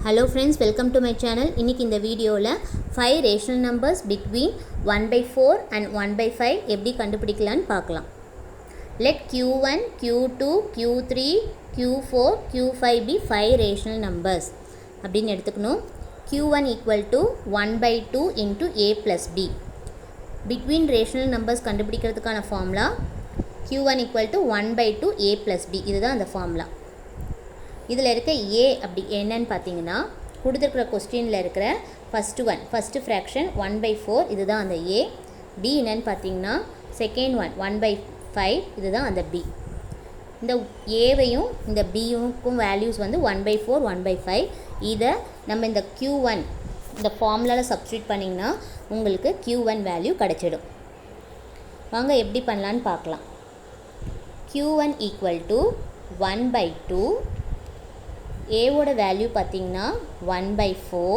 Hello friends, welcome to my channel. இன்னைக்கு இந்த வீடியோவில் 5 rational numbers between 1/4 and 1/5 எப்படி கண்டுபிடிக்கலான்னு பார்க்கலாம். Let Q1, Q2, Q3, Q4, Q5 be 5 rational numbers அப்படின்னு எடுத்துக்கணும். Q1 equal to 1/2 into A plus B. Between rational numbers கண்டுபிடிக்கிறதுக்கான formula Q1 equal to 1/2 A plus B. இதுதான் அந்த ஃபார்முலா. இதில் இருக்க A அப்படி என்னன்னு பார்த்தீங்கன்னா கொடுத்துருக்கிற கொஸ்டினில் இருக்கிற ஃபஸ்ட்டு ஃப்ராக்ஷன் 1/4 இதுதான் அந்த A. B என்னன்னு பார்த்தீங்கன்னா செகண்ட் ஒன் 1/5 இதுதான் அந்த B. இந்த ஏவையும் இந்த பியுக்கும் வேல்யூஸ் வந்து 1/4 1/5. இதை நம்ம இந்த Q1 இந்த ஃபார்முலாவில் சப்ஸ்டியூட் பண்ணிங்கன்னா உங்களுக்கு Q1 வேல்யூ கிடச்சிடும். வாங்க எப்படி பண்ணலான்னு பார்க்கலாம். Q1 equal to 1/2. ஏவோட வேல்யூ பார்த்திங்கன்னா 1/4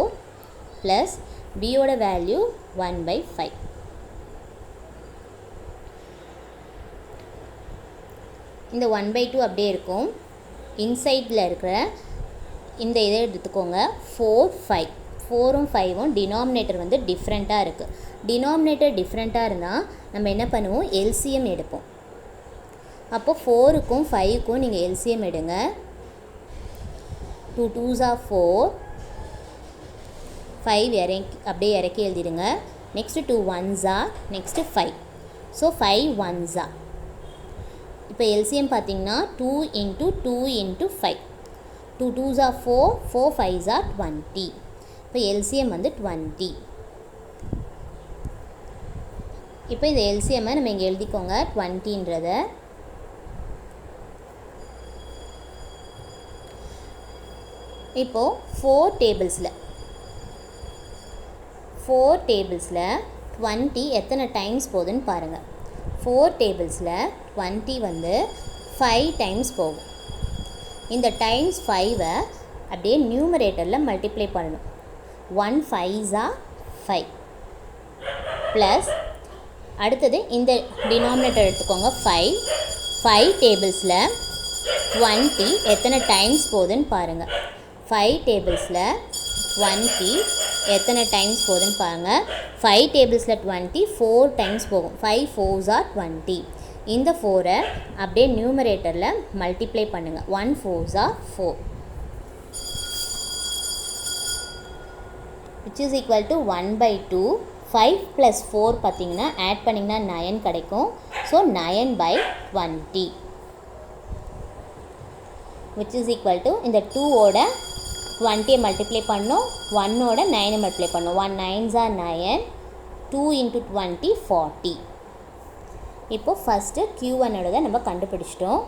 ப்ளஸ் பியோட வேல்யூ 1/5. இந்த 1/2 அப்படியே இருக்கும். இன்சைடில் இருக்கிற இந்த இதை எடுத்துக்கோங்க. 4 5 4ம் 5ம் டினாமினேட்டர் வந்து டிஃப்ரெண்ட்டாக இருக்குது. டினாமினேட்டர் டிஃப்ரெண்ட்டாக இருந்தால் நம்ம என்ன பண்ணுவோம், எல்சிஎம் எடுப்போம். அப்போது 4க்கும் 5க்கும் நீங்கள் எல்சிஎம் எடுங்க. 2 2s are 4, 5 அப்படியே இறக்கி எழுதிடுங்க. Next 2 1s are, next 5. So 5 1s are. இப்போ எல்சிஎம் பார்த்தீங்கன்னா 2 into 2 into 5. 2 2s are 4, 4 5s are 20. இப்போ எல்சிஎம் வந்து 20. இப்போ இந்த எல்சிஎம்மை நம்ம இங்கே எழுதிக்கோங்க 20ன்றதை. இப்போது 4 டேபிள்ஸில் 20 எத்தனை டைம்ஸ் போகுதுன்னு பாருங்கள். 4 டேபிள்ஸில் 20 வந்து 5 டைம்ஸ் போகும். இந்த டைம்ஸ் 5-ஐ அப்படியே நியூமரேட்டரில் மல்டிப்ளை பண்ணணும். 1 5s are 5 ப்ளஸ் அடுத்தது இந்த டினாமினேட்டர் எடுத்துக்கோங்க 5 டேபிள்ஸில் 20 எத்தனை டைம்ஸ் போகுதுன்னு பாருங்கள். 5 டேபிள்ஸில் 20 எத்தனை டைம்ஸ் போகுதுன்னு பாருங்கள். 5 டேபிள்ஸில் 20 4 டைம்ஸ் போகும். 5 4s are 20. இந்த 4-ஐ அப்படியே நியூமரேட்டரில் மல்டிப்ளை பண்ணுங்கள். 1 4s are 4 which is equal to 1/2. 5 plus 4 பார்த்தீங்கன்னா ஆட் பண்ணிங்கன்னா 9 கிடைக்கும். So 9/20 which is equal to இந்த 2ஓட 20 மல்டிப்ளை பண்ணோம், 1ஓட 9 மல்டிப்ளை பண்ணோம். 1 9s are 9, 2 into 20 40. இப்போது ஃபஸ்ட்டு Q1ஓட நம்ம கண்டுபிடிச்சிட்டோம்.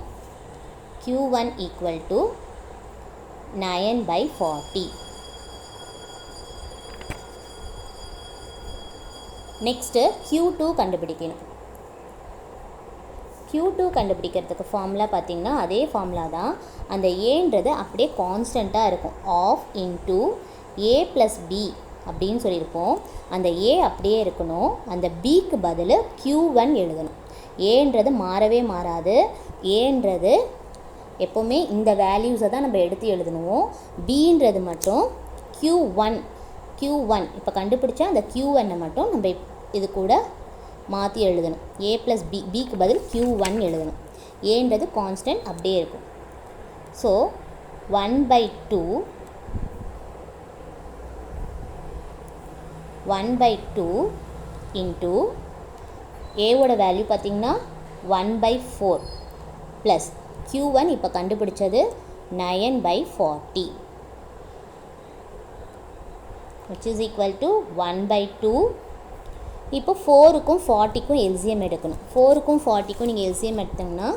Q1 equal to 9/40. Next Q2 கண்டுபிடிக்கணும். Q2 கண்டுபிடிக்கிறதுக்கு ஃபார்முலா பார்த்திங்கன்னா அதே ஃபார்முலா தான். அந்த ஏன்றது அப்படியே கான்ஸ்டண்ட்டாக இருக்கும். ஆஃப் இன்ட்டு A + B அப்படின்னு சொல்லியிருப்போம். அந்த A அப்படியே இருக்கணும். அந்த Bக்கு பதில் Q1 எழுதணும். ஏன்றது மாறவே மாறாது. ஏன்றது எப்போவுமே இந்த வேல்யூஸை தான் நம்ம எடுத்து எழுதணும். Bன்றது மட்டும் Q1 இப்போ கண்டுபிடிச்சா அந்த Q1-ஐ மட்டும் நம்ம இது கூட மாற்றி எழுதணும். A + B, Bக்கு பதில் Q1 எழுதணும். ஏன்றது கான்ஸ்டன்ட் அப்படியே இருக்கும். ஸோ 1/2 இன்ட்டு ஏவோட வேல்யூ பார்த்திங்கன்னா 1/4 ப்ளஸ் Q1 இப்போ கண்டுபிடிச்சது 9/40 which is equal to 1/2. இப்போ 4க்கும் 40க்கும் எல்சிஎம் எடுக்கணும். 4க்கும் 40க்கும் நீங்கள் எல்சிஎம் எடுத்திங்கன்னா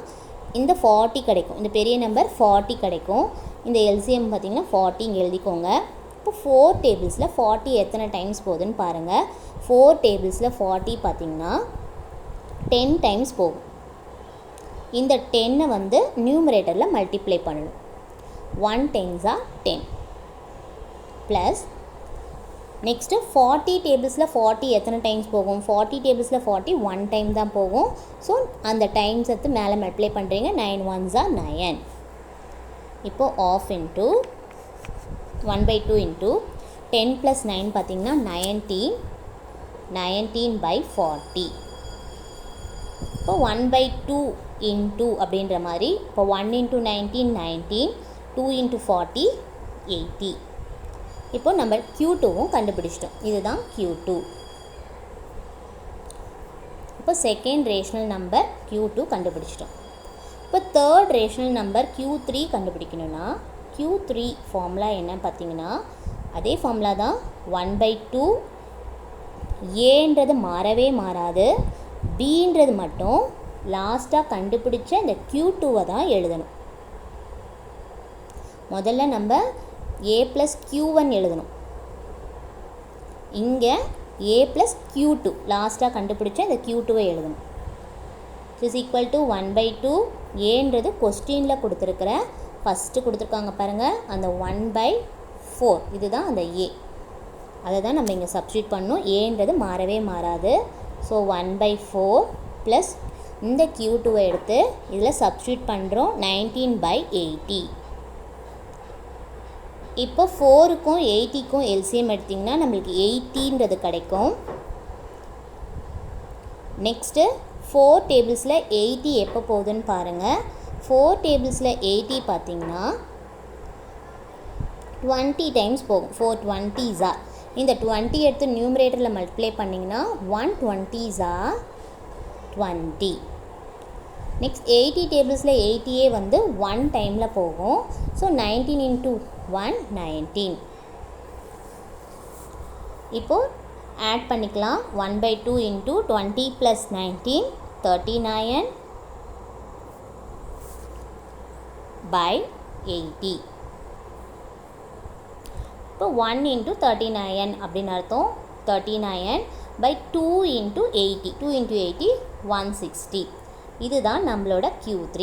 இந்த 40 கிடைக்கும். இந்த பெரிய நம்பர் 40 கிடைக்கும். இந்த எல்சிஎம் பார்த்திங்கன்னா 40 இங்கே எழுதிக்கோங்க. இப்போ 4 டேபிள்ஸில் 40 எத்தனை டைம்ஸ் போகுதுன்னு பாருங்கள். 4 டேபிள்ஸில் 40 பார்த்திங்கன்னா 10 டைம்ஸ் போகும். இந்த 10-ஐ வந்து நியூமரேட்டரில் மல்டிப்ளை பண்ணணும். 1 10s are 10 ப்ளஸ் நெக்ஸ்ட்டு 40 டேபிள்ஸில் 40 எத்தனை டைம்ஸ் போகும். 40 டேபிள்ஸில் 40 1 டைம் தான் போகும். ஸோ அந்த டைம்ஸ் எடுத்து மேலே மல்டிப்ளை பண்ணுறீங்க. 9 1s are 9. இப்போது ஆஃப் இன்ட்டு 1/2 into 10 plus 9 பார்த்திங்கன்னா 19/40. இப்போ 1/2 into அப்படின்ற மாதிரி இப்போ 1 into 19 19, 2 into 40 80. இப்போ நம்ம Q2வும் கண்டுபிடிச்சிட்டோம். இதுதான் Q2. இப்போ செகண்ட் ரேஷனல் நம்பர் Q2 கண்டுபிடிச்சிட்டோம். இப்போ தேர்ட் ரேஷனல் நம்பர் Q3 கண்டுபிடிக்கணும்னா Q3 ஃபார்முலா என்ன பார்த்தீங்கன்னா அதே ஃபார்முலா தான் 1/2. ஏன்றது மாறவே மாறாது. பின்றது மட்டும் லாஸ்ட்டாக கண்டுபிடிச்ச இந்த Q2வை தான் எழுதணும். முதல்ல நம்ம A + Q1 எழுதணும். இங்கே A + Q2 லாஸ்ட்டாக கண்டுபிடிச்ச இந்த Q2வை எழுதணும். Is equal to 1/2. ஏன்றது கொஸ்டினில் கொடுத்துருக்கிற ஃபஸ்ட்டு கொடுத்துருக்காங்க பாருங்கள் அந்த 1/4 இதுதான் அந்த A. அதை தான் நம்ம இங்கே சப்ஸ்டியூட் பண்ணணும். ஏன்றது மாறவே மாறாது. ஸோ 1/4 ப்ளஸ் இந்த Q2வை எடுத்து இதில் சப்ஸ்டியூட் பண்ணுறோம் 19/80. இப்போ 4க்கும் 80க்கும் எல்சிஎம் எடுத்திங்கன்னா நம்மளுக்கு 80ன்றது கிடைக்கும். நெக்ஸ்ட்டு 4 டேபிள்ஸில் 80 எப்போ போகுதுன்னு பாருங்கள். 4 டேபிள்ஸில் 80 பார்த்திங்கன்னா 20 டைம்ஸ் போகும். 4 20s are. இந்த 20 எடுத்து நியூமரேட்டரில் மல்டிப்ளை பண்ணிங்கன்னா 120s are 20. நெக்ஸ்ட் 80 டேபிள்ஸில் 80 வந்து 1 டைமில் போகும். So 19 into 1 19. இப்போது ஆட் பண்ணிக்கலாம். 1/2 into 20 plus 19 39/80. இப்போ 1 into 39 அப்படின்னு அர்த்தம். 39/2 into 80. 2 into 80 160. இதுதான் நம்மளோட Q3.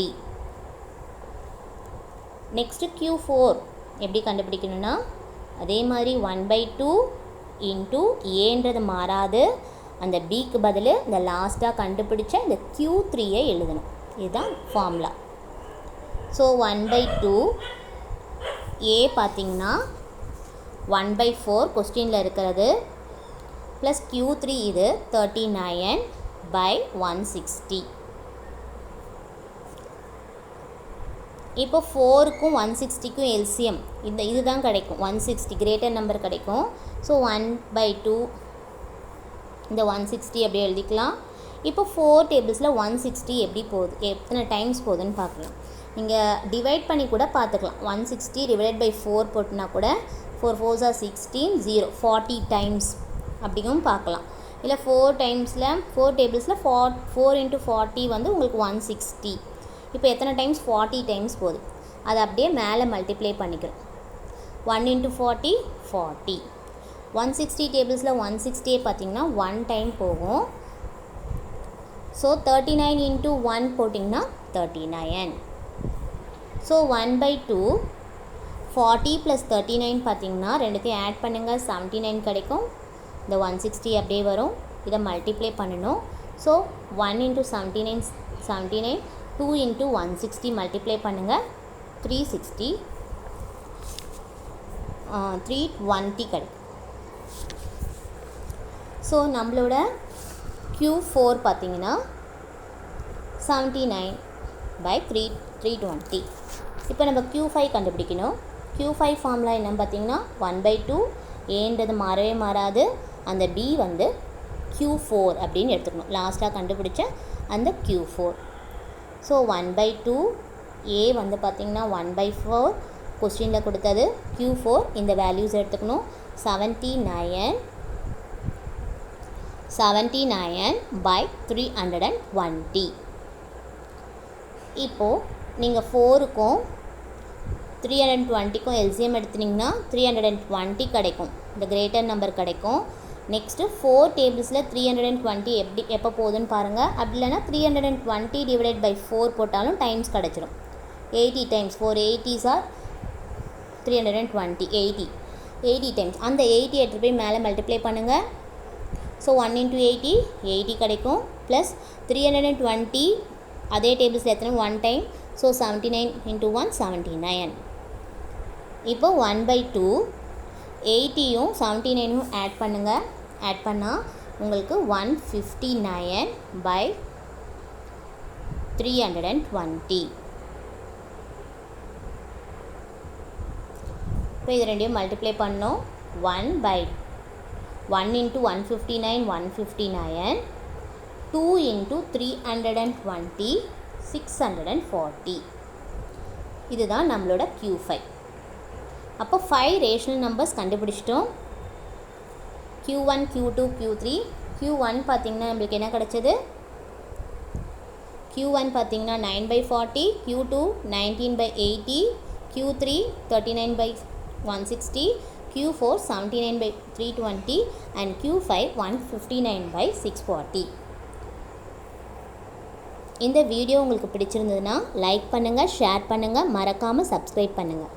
நெக்ஸ்ட்டு Q4 எப்படி கண்டுபிடிக்கணும்னா அதே மாதிரி 1/2 into ஏன்றது மாறாது. அந்த பிக்கு பதில் இந்த லாஸ்ட்டாக கண்டுபிடிச்ச இந்த Q3யை எழுதணும். இதுதான் ஃபார்முலா. ஸோ 1/2 A பார்த்திங்கன்னா 1/4 கொஸ்டினில் இருக்கிறது ப்ளஸ் Q3 இது 39/160. இப்போ 4க்கும் 160க்கும் எல்சிஎம் இதுதான் கிடைக்கும். 160 கிரேட்டர் நம்பர் கிடைக்கும். ஸோ 1/2 இந்த 160 அப்படியே எழுதிக்கலாம். இப்போ 4 டேபிள்ஸில் 160 எப்படி போகுது எத்தனை டைம்ஸ் போகுதுன்னு பார்க்கலாம். நீங்கள் டிவைட் பண்ணி கூட பார்த்துக்கலாம். 160 டிவைட் பை 4 போட்டுனா கூட 4 4s are 16 0 40 டைம்ஸ் அப்படிங்கும் பார்க்கலாம். இல்லை 4 டேபிள்ஸில் 4 into 40 வந்து உங்களுக்கு 160. இப்போ எத்தனை டைம்ஸ் 40 டைம்ஸ் போகுது. அதை அப்படியே மேலே மல்டிப்ளை பண்ணிக்கிறோம். 1 into 40 40. 160 டேபிள்ஸில் 160 பார்த்திங்கன்னா 1 டைம் போகும். ஸோ 39 into 1 போட்டிங்கன்னா 39. ஸோ 1/2 40 + 39 பார்த்திங்கன்னா ரெண்டுத்தையும் ஆட் பண்ணுங்கள் 79 கிடைக்கும். இந்த 160 அப்படியே வரும். இதை மல்டிப்ளை பண்ணணும். ஸோ 1 into 79 79, 2 into 160 மல்டிப்ளை பண்ணுங்கள் 360 320 கிடைக்கும். ஸோ நம்மளோட Q4 பார்த்திங்கன்னா 79/320. இப்போ நம்ம Q5 கண்டுபிடிக்கணும். Q5 ஃபார்முலா என்னன்னு பார்த்திங்கன்னா 1/2 ஏன்றது மாறவே மாறாது. அந்த B வந்து Q4 அப்படின்னு எடுத்துக்கணும். லாஸ்ட்டாக கண்டுபிடிச்ச அந்த Q4. ஸோ 1/2 A வந்து பார்த்திங்கன்னா 1/4 கொஸ்டினில் கொடுத்தது. Q4 இந்த வேல்யூஸ் எடுத்துக்கணும். 79/320. இப்போது நீங்கள் 4க்கும் 320க்கும் எல்சிஎம் எடுத்துட்டிங்கன்னா 320 கிடைக்கும். இந்த கிரேட்டர் நம்பர் கிடைக்கும். நெக்ஸ்ட்டு 4 டேபிள்ஸில் 320 எப்போ போகுதுன்னு பாருங்கள். அப்படி இல்லைனா 320 டிவைடட் பை 4 போட்டாலும் டைம்ஸ் கிடச்சிரும். 80 டைம்ஸ் 4 80s are 320 80 டைம்ஸ். அந்த 80 எடுத்துகிட்டு போய் மேலே மல்டிப்ளை பண்ணுங்கள். ஸோ 1 into 80 80 கிடைக்கும். ப்ளஸ் 320 அதே டேபிள்ஸில் எத்தனை 1 டைம். So 79 into 1 79. இப்போ 1/2 80யும் 79யும் ஆட் பண்ணுங்கள். ஆட் பண்ணால் உங்களுக்கு 159/320. இப்போ இது ரெண்டையும் மல்டிப்ளை பண்ணோம். 1 into 159 159, 2 into 320 640. இதுதான் நம்மளோட Q5. அப்போ 5 ரேஷனல் நம்பர்ஸ் கண்டுபிடிச்சிட்டோம். Q1 Q2 Q3. Q1 பார்த்திங்கன்னா நம்மளுக்கு என்ன கிடச்சது? Q1 பார்த்திங்கன்னா 9/40, Q2 19/80, Q3 39/160, Q4 79/320 and Q5 159/640. இந்த வீடியோ உங்களுக்கு பிடிச்சிருந்ததுன்னா லைக் பண்ணுங்கள், ஷேர் பண்ணுங்கள், மறக்காமல் சப்ஸ்கிரைப் பண்ணுங்கள்.